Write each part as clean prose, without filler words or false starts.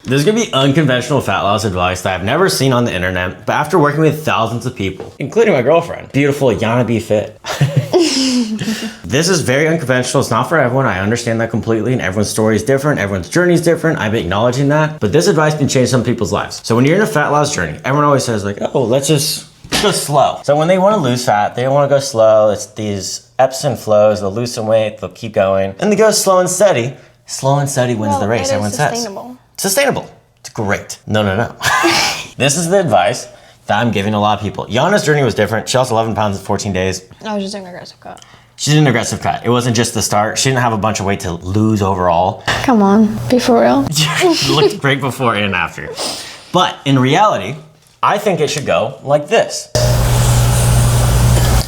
There's gonna be unconventional fat loss advice that I've never seen on the internet, but after working with thousands of people, including my girlfriend, beautiful Yana Be Fit. This is very unconventional. It's not for everyone. I understand that completely, and everyone's story is different. Everyone's journey is different. I'm acknowledging that, but this advice can change some people's lives. So when you're in a fat loss journey, everyone always says like, oh, let's just go slow. So when they want to lose fat, they don't want to go slow. It's these ebbs and flows. They'll lose some weight. They'll keep going, and they go slow and steady. Slow and steady wins the race. Everyone says. Sustainable. It's great. No. This is the advice that I'm giving a lot of people. Yana's journey was different. She lost 11 pounds in 14 days. I was just doing an aggressive cut. She did an aggressive cut. It wasn't just the start. She didn't have a bunch of weight to lose overall. Come on, be for real. She looked great before and after. But in reality, I think it should go like this.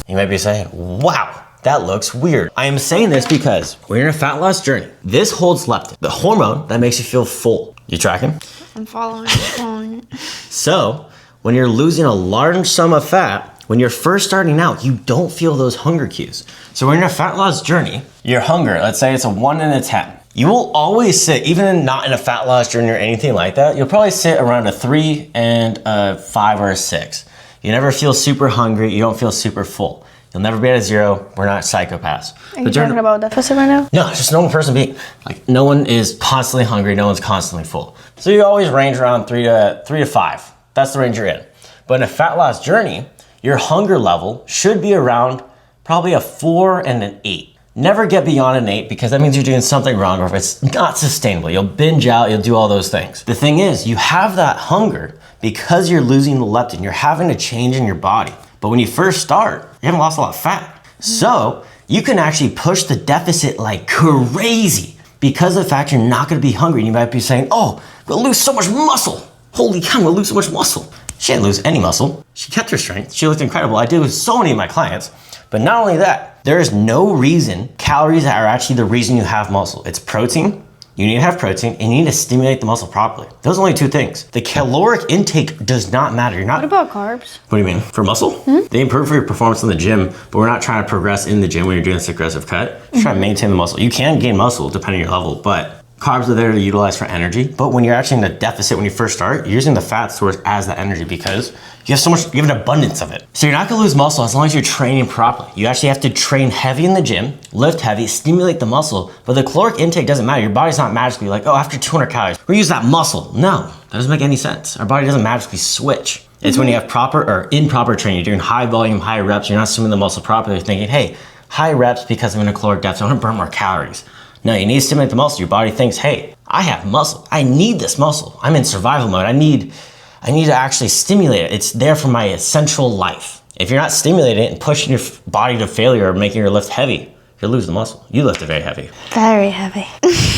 You might be saying, wow, that looks weird. I am saying this because when you're in a fat loss journey, this holds leptin, the hormone that makes you feel full. You tracking? I'm following. So when you're losing a large sum of fat, when you're first starting out, you don't feel those hunger cues. So when you're in a fat loss journey, your hunger, let's say it's a 1 in a 10. You will always sit, even not in a fat loss journey or anything like that, you'll probably sit around a 3 and a 5 or a 6. You never feel super hungry. You don't feel super full. You'll never be at a 0. We're not psychopaths. Are you talking about deficit right now? No, it's just normal person being. Like, no one is constantly hungry. No one's constantly full. So you always range around 3 to 5. That's the range you're in. But in a fat loss journey, your hunger level should be around probably a 4 and an 8. Never get beyond an 8 because that means you're doing something wrong or if it's not sustainable. You'll binge out, you'll do all those things. The thing is, you have that hunger because you're losing the leptin. You're having a change in your body. But when you first start, you haven't lost a lot of fat. So you can actually push the deficit like crazy because of the fact you're not gonna be hungry. And you might be saying, oh, we'll lose so much muscle. Holy cow, we'll lose so much muscle. She didn't lose any muscle. She kept her strength. She looked incredible. I did with so many of my clients. But not only that, there is no reason calories are actually the reason you have muscle. It's protein. You need to have protein and you need to stimulate the muscle properly. Those are only 2 things. The caloric intake does not matter. You're not. What about carbs? What do you mean? For muscle? They improve for your performance in the gym, but we're not trying to progress in the gym when you're doing this aggressive cut. You're trying to maintain the muscle. You can gain muscle depending on your level, but carbs are there to utilize for energy. But when you're actually in a deficit when you first start, you're using the fat source as the energy because you have an abundance of it. So you're not gonna lose muscle as long as you're training properly. You actually have to train heavy in the gym, lift heavy, stimulate the muscle, but the caloric intake doesn't matter. Your body's not magically like, oh, after 200 calories, we're gonna use that muscle. No, that doesn't make any sense. Our body doesn't magically switch. It's when you have proper or improper training, you're doing high volume, high reps, you're not stimulating the muscle properly, you're thinking, hey, high reps because I'm in a caloric deficit, I wanna burn more calories. No, you need to stimulate the muscle. Your body thinks, hey, I have muscle. I need this muscle. I'm in survival mode. I need to actually stimulate it. It's there for my essential life. If you're not stimulating it and pushing your body to failure or making your lift heavy, you'll lose the muscle. You lift it very heavy. Very heavy.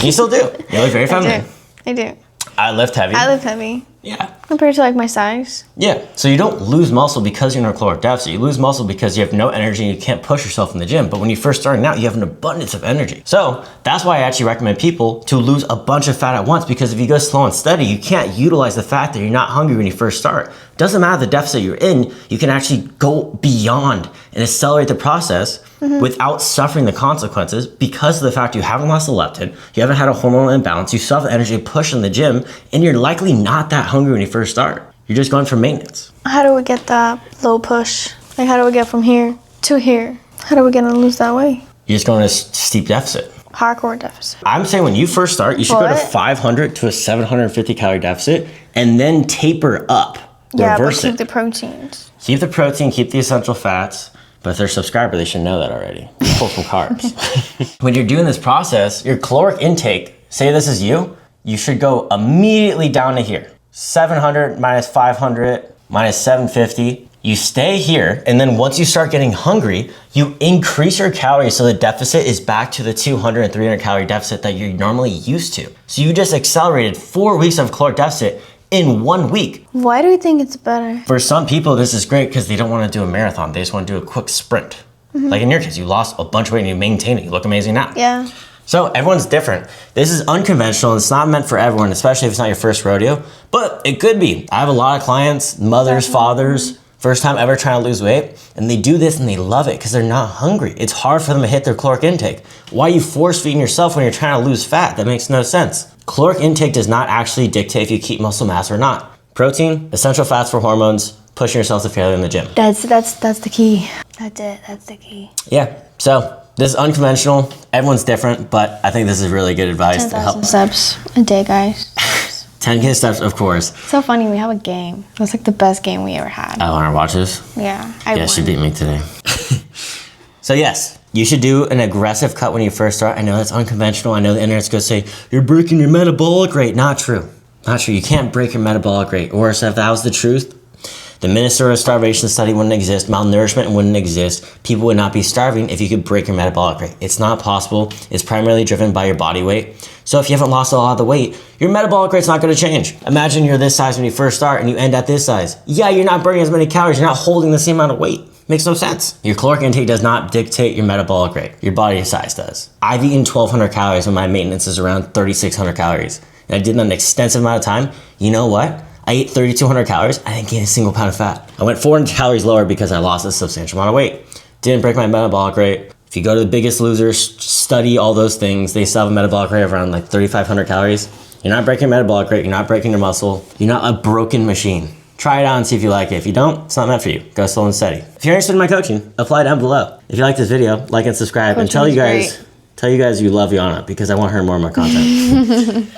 You still do. You look very feminine. I do. I lift heavy. I lift heavy. Yeah. Compared to like my size. Yeah. So you don't lose muscle because you're in a caloric deficit. You lose muscle because you have no energy and you can't push yourself in the gym. But when you're first starting out, you have an abundance of energy. So that's why I actually recommend people to lose a bunch of fat at once, because if you go slow and steady, you can't utilize the fact that you're not hungry when you first start. It doesn't matter the deficit you're in, you can actually go beyond and accelerate the process without suffering the consequences because of the fact you haven't lost the leptin, you haven't had a hormonal imbalance, you still have energy to push in the gym, and you're likely not that hungry when you first start. You're just going for maintenance. How do we get that low push? Like how do we get from here to here? How do we get to lose that weight? You're just going to a steep deficit. Hardcore deficit. I'm saying when you first start, you should go to 500 to a 750 calorie deficit and then taper up. Yeah, but Reverse keep it. the proteins. Keep the protein, keep the essential fats. But if they're a subscriber, they should know that already. Pull some carbs. When you're doing this process, your caloric intake, say this is you should go immediately down to here. 700 minus 500 minus 750. You stay here, and then once you start getting hungry, you increase your calories so the deficit is back to the 200 and 300 calorie deficit that you're normally used to. So you just accelerated 4 weeks of caloric deficit in 1 week. Why do you think it's better? For some people, this is great because they don't want to do a marathon. They just want to do a quick sprint. Like in your case, you lost a bunch of weight and you maintained it. You look amazing now. Yeah. So everyone's different. This is unconventional and it's not meant for everyone, especially if it's not your first rodeo, but it could be. I have a lot of clients, mothers, fathers, first time ever trying to lose weight, and they do this and they love it because they're not hungry. It's hard for them to hit their caloric intake. Why are you force feeding yourself when you're trying to lose fat? That makes no sense. Caloric intake does not actually dictate if you keep muscle mass or not. Protein, essential fats for hormones, pushing yourself to failure in the gym. That's the key. That's the key. Yeah, so this is unconventional. Everyone's different, but I think this is really good advice to help. 10,000 steps a day, guys. 10K steps, of course. So funny, we have a game. That's like the best game we ever had. I want to watch this. Yeah, I won. She beat me today. So yes, you should do an aggressive cut when you first start. I know that's unconventional. I know the internet's gonna say, you're breaking your metabolic rate. Not true. Not true. You can't break your metabolic rate. Or if that was the truth, the Minnesota starvation study wouldn't exist, malnourishment wouldn't exist, people would not be starving if you could break your metabolic rate. It's not possible. It's primarily driven by your body weight. So if you haven't lost a lot of the weight, your metabolic rate's not gonna change. Imagine you're this size when you first start and you end at this size. Yeah, you're not burning as many calories, you're not holding the same amount of weight. Makes no sense. Your caloric intake does not dictate your metabolic rate. Your body size does. I've eaten 1,200 calories when my maintenance is around 3,600 calories. And I did that an extensive amount of time. You know what? I ate 3,200 calories. I didn't gain a single pound of fat. I went 400 calories lower because I lost a substantial amount of weight. Didn't break my metabolic rate. If you go to the Biggest Loser, study all those things, they still have a metabolic rate of around like 3,500 calories. You're not breaking your metabolic rate. You're not breaking your muscle. You're not a broken machine. Try it out and see if you like it. If you don't, it's not meant for you. Go slow and steady. If you're interested in my coaching, apply down below. If you like this video, like and subscribe, and tell you guys you love Yana because I want her more of my content.